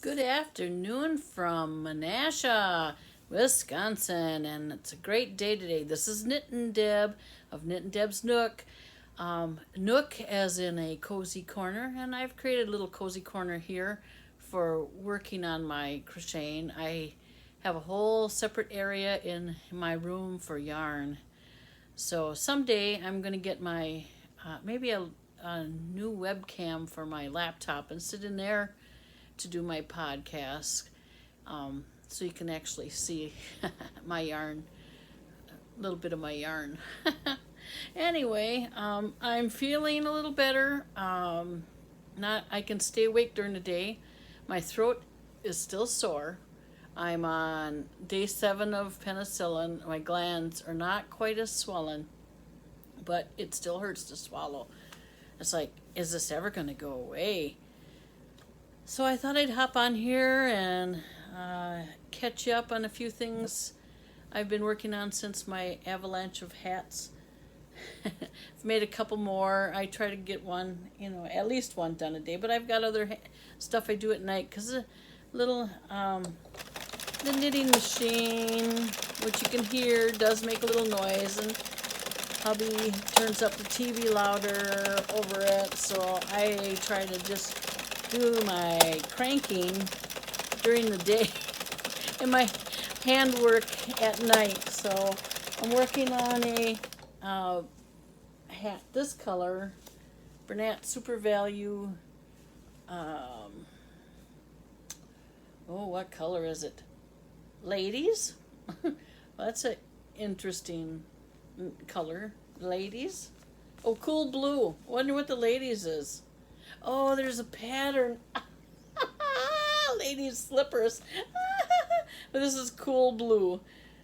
Good afternoon from Menasha, Wisconsin, and it's a great day today. This is Knittin' Deb of Knittin' Deb's Nook. Nook as in a cozy corner, and I've created a little cozy corner here for working on my crocheting. I have a whole separate area in my room for yarn. So someday I'm going to get my maybe a new webcam for my laptop and sit in there to do my podcast, so you can actually see my yarn, a little bit of my yarn. Anyway, I'm feeling a little better. Not I can stay awake during the day. My throat is still sore. I'm on day 7 of penicillin. My glands are not quite as swollen, but it still hurts to swallow. It's like, is this ever going to go away? So I thought I'd hop on here and catch you up on a few things I've been working on since my avalanche of hats. I've made a couple more. I try to get one, at least one done a day. But I've got other stuff I do at night because the little the knitting machine, which you can hear, does make a little noise, and hubby turns up the TV louder over it. So I try to just do my cranking during the day and my handwork at night. So I'm working on a hat this color, Bernat Super Value. What color is it? Ladies? Well, that's an interesting color. Ladies? Oh, cool blue. Wonder what the ladies is. Oh, there's a pattern. Ladies slippers. But this is cool blue.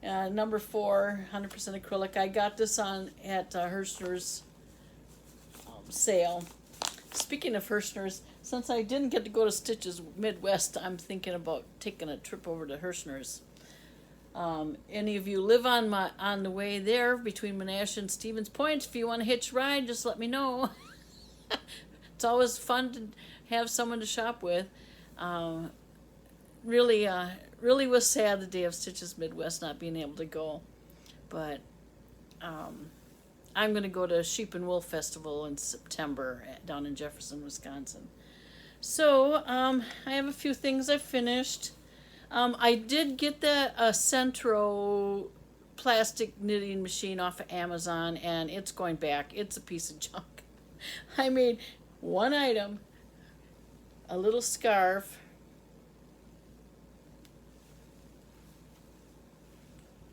Number 4, 100% acrylic. I got this on at Hirschner's sale. Speaking of Hirschner's, since I didn't get to go to Stitches Midwest, I'm thinking about taking a trip over to Hirschner's. Any of you live on the way there between Menasha and Stevens Point, if you want to hitch a ride, just let me know. It's always fun to have someone to shop with. Really was sad the day of Stitches Midwest not being able to go. But I'm going to go to Sheep and Wool Festival in September down in Jefferson, Wisconsin. So I have a few things I finished. I did get the Centro plastic knitting machine off of Amazon, and it's going back. It's a piece of junk. I made one item, a little scarf,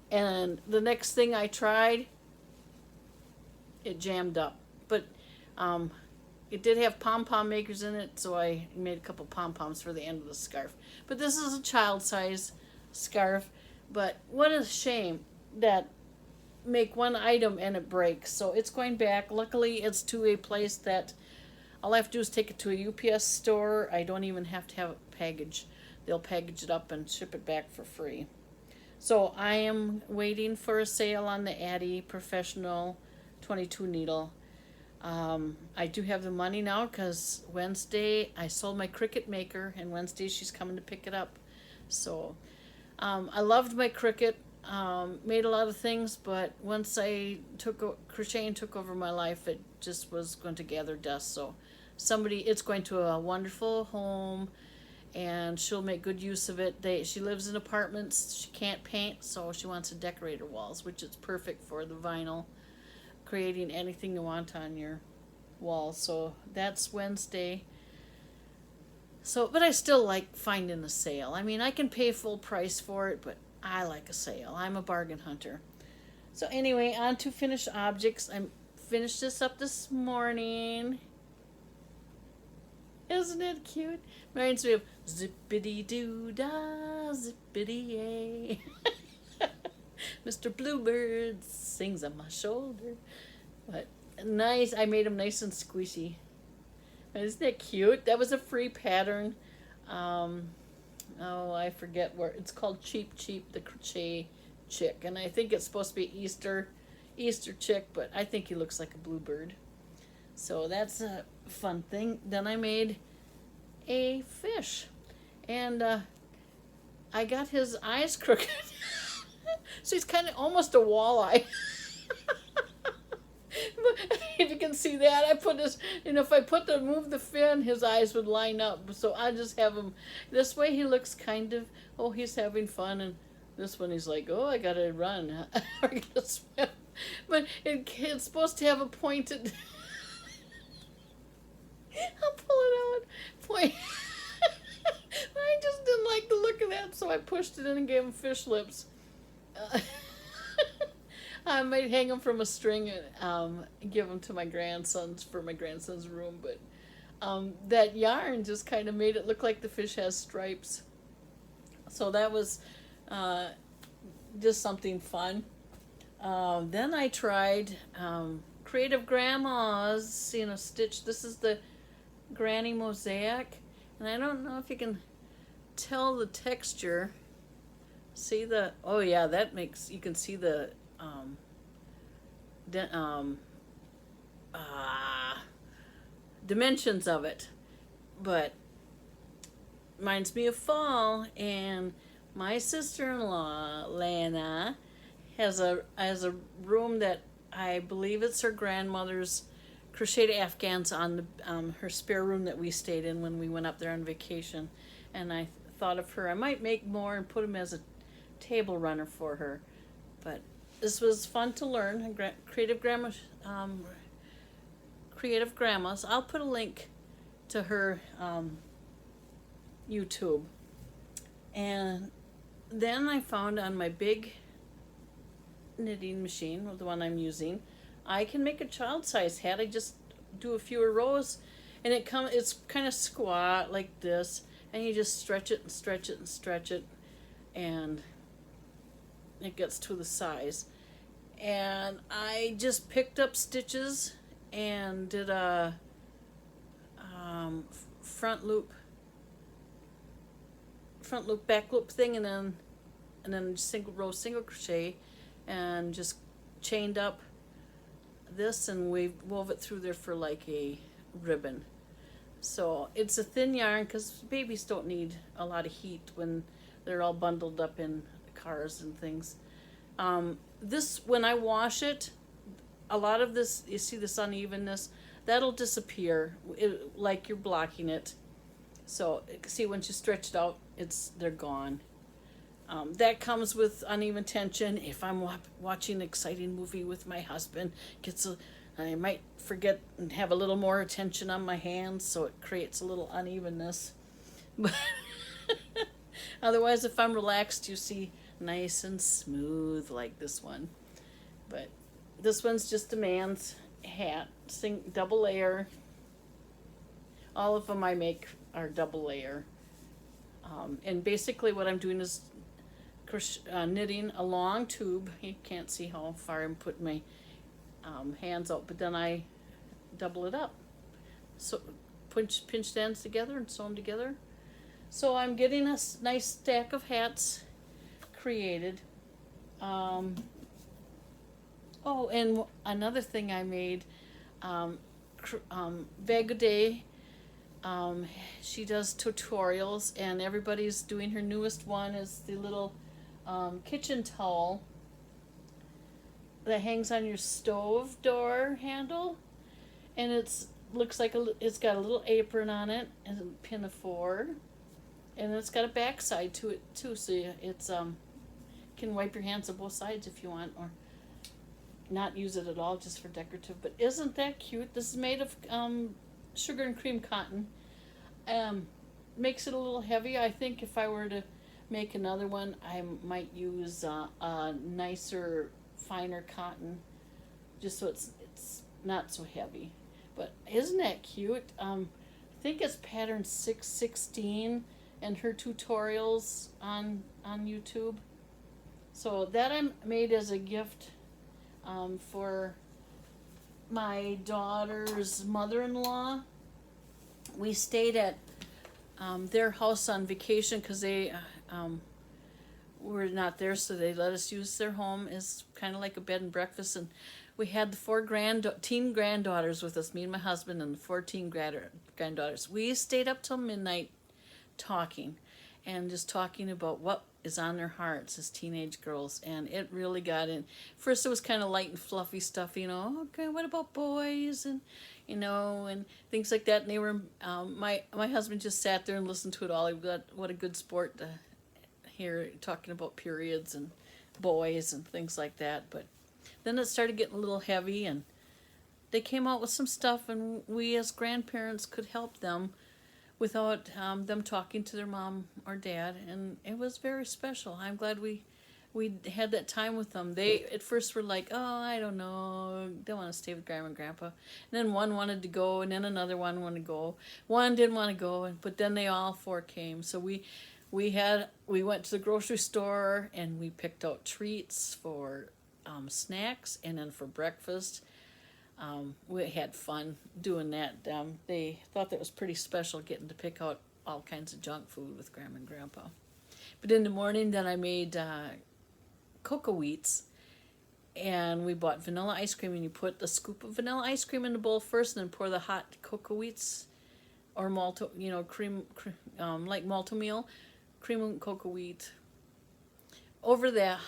and the next thing I tried, it jammed up. But it did have pom-pom makers in it, so I made a couple pom-poms for the end of the scarf. But this is a child size scarf. But what a shame that make one item and it breaks. So it's going back. Luckily, it's to a place that all I have to do is take it to a UPS store. I don't even have to have it packaged. They'll package it up and ship it back for free. So I am waiting for a sale on the Addy Professional 22 needle. I do have the money now because Wednesday I sold my Cricut maker, and Wednesday she's coming to pick it up. So I loved my Cricut. Made a lot of things, but once crocheting took over my life, it just was going to gather dust. So it's going to a wonderful home, and she'll make good use of it. She lives in apartments. She can't paint, so she wants to decorate her walls, which is perfect for the vinyl, creating anything you want on your wall. So that's Wednesday. But I still like finding a sale. I mean, I can pay full price for it, but I like a sale. I'm a bargain hunter. So anyway, on to finished objects. I finished this up this morning. Isn't it cute? Reminds me of zippity-doo-dah, zippity-yay. Mr. Bluebird sings on my shoulder. But nice. I made them nice and squishy. Isn't that cute? That was a free pattern. I forget where. It's called Cheap the Crochet Chick. And I think it's supposed to be Easter chick, but I think he looks like a bluebird. So that's a fun thing. Then I made a fish. And I got his eyes crooked. So he's kind of almost a walleye. If you can see that, I put this, if I move the fin, his eyes would line up. So I just have him this way. He looks kind of, oh, he's having fun, and this one he's like, oh, I gotta run, I gotta swim. But it's supposed to have a pointed. I'll pull it out. Point. I just didn't like the look of that, so I pushed it in and gave him fish lips. I might hang them from a string and give them to my grandsons for my grandson's room, but that yarn just kind of made it look like the fish has stripes. So that was just something fun. Then I tried Creative Grandma's, stitch. This is the Granny Mosaic, and I don't know if you can tell the texture. See the, oh yeah, that makes, you can see the dimensions of it, but reminds me of fall. And my sister-in-law Lana has a room that I believe it's her grandmother's crocheted afghans on the her spare room that we stayed in when we went up there on vacation, and I thought of her. I might make more and put them as a table runner for her, but this was fun to learn. Creative Grandmas. I'll put a link to her YouTube. And then I found on my big knitting machine, the one I'm using, I can make a child-size hat. I just do a few rows, and it's kind of squat like this, and you just stretch it and stretch it and stretch it, and it gets to the size. And I just picked up stitches and did a front loop, back loop thing, and then single crochet, and just chained up this, and we wove it through there for like a ribbon. So it's a thin yarn because babies don't need a lot of heat when they're all bundled up in cars and things. This, when I wash it, a lot of this, you see this unevenness, that'll disappear, like you're blocking it. So see, once you stretch it out, they're gone. That comes with uneven tension. If I'm watching an exciting movie with my husband, I might forget and have a little more attention on my hands, so it creates a little unevenness. But otherwise, if I'm relaxed, you see nice and smooth like this one. But this one's just a man's hat, double layer. All of them I make are double layer. And basically what I'm doing is knitting a long tube. You can't see how far I'm putting my hands out, but then I double it up. So pinch the ends together and sew them together. So I'm getting a nice stack of hats created. Oh, and another thing I made, Day. She does tutorials, and everybody's doing her newest one is the little kitchen towel that hangs on your stove door handle, and looks like it's got a little apron on it and a pinafore, and it's got a back side to it too, so it's can wipe your hands on both sides if you want, or not use it at all, just for decorative. But isn't that cute? This is made of sugar and cream cotton. Makes it a little heavy. I think if I were to make another one, I might use a nicer, finer cotton, just so it's not so heavy. But isn't that cute? I think it's pattern 616, and her tutorials on YouTube. So that I made as a gift for my daughter's mother-in-law. We stayed at their house on vacation because they were not there, so they let us use their home as kind of like a bed and breakfast. And we had the 4 teen granddaughters with us, me and my husband, and the 4 teen granddaughters. We stayed up till midnight talking, and just talking about what is on their hearts as teenage girls. And it really got in. First it was kind of light and fluffy stuff, okay, what about boys, and and things like that. And they were my husband just sat there and listened to it all. He got, what a good sport to hear talking about periods and boys and things like that. But then it started getting a little heavy, and they came out with some stuff, and we as grandparents could help them without them talking to their mom or dad, and it was very special. I'm glad we had that time with them. They at first were like, oh, I don't know, they want to stay with Grandma and Grandpa. And then one wanted to go, and then another one wanted to go. One didn't want to go, but then they all four came. So we went to the grocery store, and we picked out treats for snacks, and then for breakfast. We had fun doing that. They thought that was pretty special, getting to pick out all kinds of junk food with Grandma and Grandpa. But in the morning, then I made cocoa wheats, and we bought vanilla ice cream, and you put a scoop of vanilla ice cream in the bowl first, and then pour the hot cocoa wheats or malto, cream like malto meal, cream and cocoa wheat over that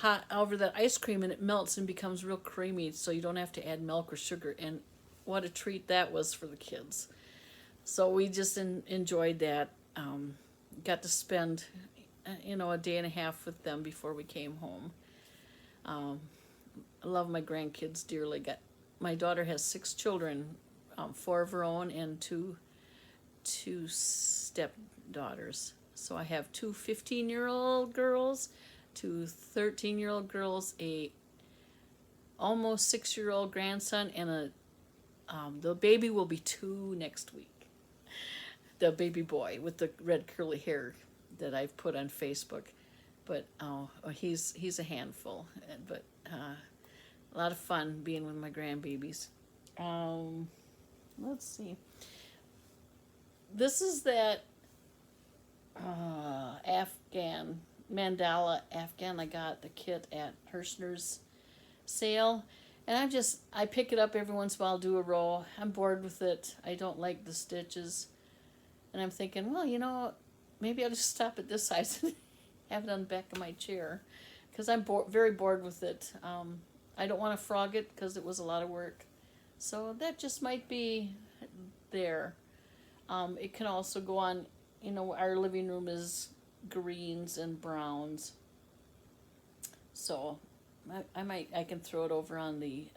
ice cream, and it melts and becomes real creamy, so you don't have to add milk or sugar. And what a treat that was for the kids. So we just enjoyed that. Got to spend a day and a half with them before we came home. I love my grandkids dearly. My daughter has 6 children, 4 of her own and two stepdaughters. So I have 2 15-year-old girls, 2 13-year-old girls, a almost 6-year-old grandson, and the baby will be 2 next week. The baby boy with the red curly hair that I've put on Facebook. But he's a handful. But a lot of fun being with my grandbabies. Let's see. This is that mandala Afghan. I got the kit at Hirschner's sale, and I pick it up every once in a while, do a row. I'm bored with it. I don't like the stitches, and I'm thinking, well, maybe I'll just stop at this size and have it on the back of my chair, because I'm very bored with it. I don't want to frog it because it was a lot of work, so that just might be there. It can also go on. Our living room is greens and browns, so I can throw it over on the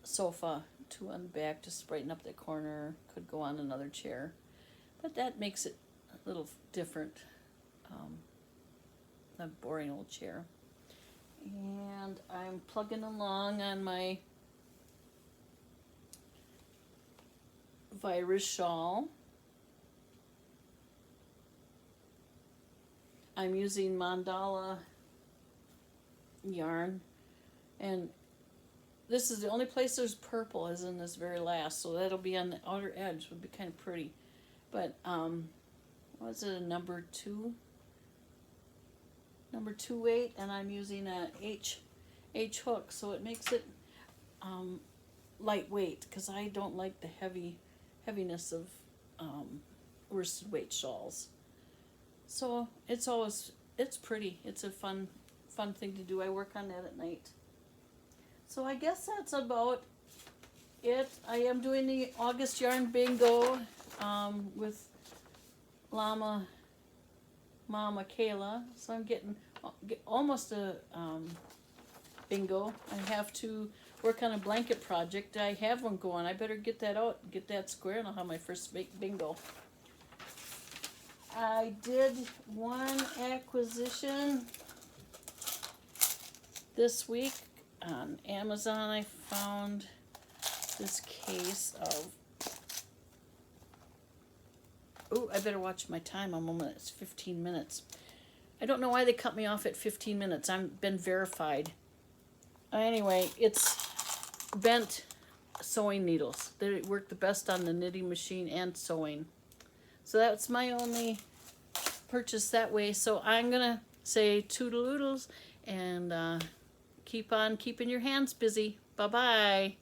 sofa too on the back, just brighten up the corner. Could go on another chair, but that makes it a little different. A boring old chair. And I'm plugging along on my virus shawl. I'm using mandala yarn, and this is the only place there's purple, is in this very last, so that'll be on the outer edge. Would be kind of pretty. But what's it, a number 2/8, and I'm using a H hook, so it makes it lightweight, because I don't like the heaviness of worsted weight shawls. So it's pretty. It's a fun thing to do. I work on that at night. So I guess that's about it. I am doing the August yarn bingo with Mama Kayla. So I'm getting almost a bingo. I have to work on a blanket project. I have one going. I better get that out, get that square, and I'll have my first bingo. I did one acquisition this week on Amazon. I found this case of... Oh, I better watch my time. It's 15 minutes. I don't know why they cut me off at 15 minutes. I've been verified. Anyway, it's bent sewing needles. They work the best on the knitting machine and sewing. So that's my only purchase that way. So I'm going to say toodle-oodles and keep on keeping your hands busy. Bye-bye.